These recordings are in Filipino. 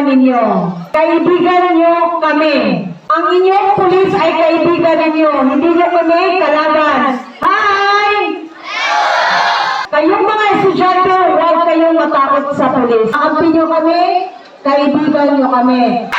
naman ninyo. Kaibigan nyo kami. Ang inyong pulis ay kaibigan ninyo. Hindi nyo kami kalaban. Hi! Kayong mga estudyante, huwag kayong matakot sa pulis. Kampi nyo kami, kaibigan nyo kami.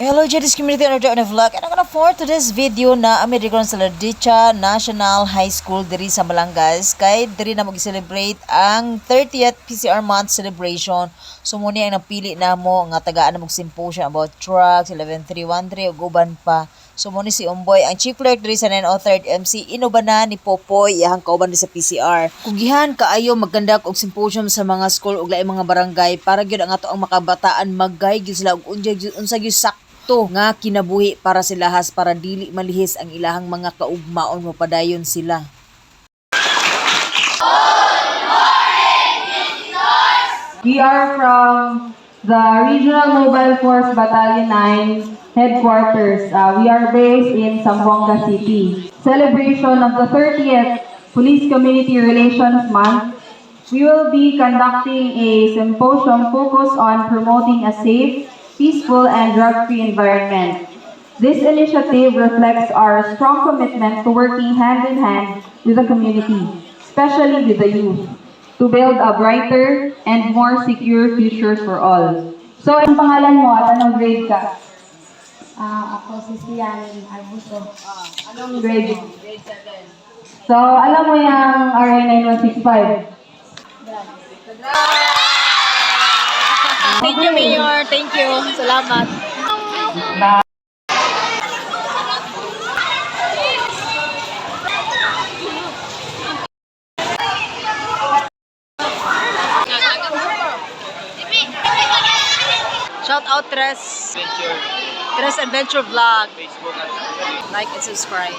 Hello, JD's community on the vlog. And I'm gonna for today's video na American sa Ladricha National High School diri sa Balangas. Kay diri na mag-celebrate ang 30th PCR month celebration. So muna ang napili na mo nga tagaan na mag-symposium about trucks, 11313 ug uban pa. So muna si Umboy, ang chief clerk diri sa 903rd MC, inuba ni Popoy iyang kauban sa PCR. Kugihan kaayo magkandak og symposium sa mga school ug laing mga barangay para gyud ang ato ang makabataan maggay gyud sila og unsa gyud nga kinabuhi para silahas para dili malihis ang ilahang mga kaugmaon mapadayon sila. We are from the Regional Mobile Force Battalion 9 headquarters. We are based in Zamboanga City. Celebration of the 30th Police Community Relations Month. We will be conducting a symposium focused on promoting a safe, peaceful, and drug-free environment. This initiative reflects our strong commitment to working hand-in-hand with the community, especially with the youth, to build a brighter and more secure future for all. So, ang pangalan mo at anong grade ka? Ako si Sian Albuso. Anong grade? Grade 7. So, alam mo yung RA 9165? Thank you, Mayor. Thank you. Salamat. Shout out Tres Adventure Vlog. Like and subscribe.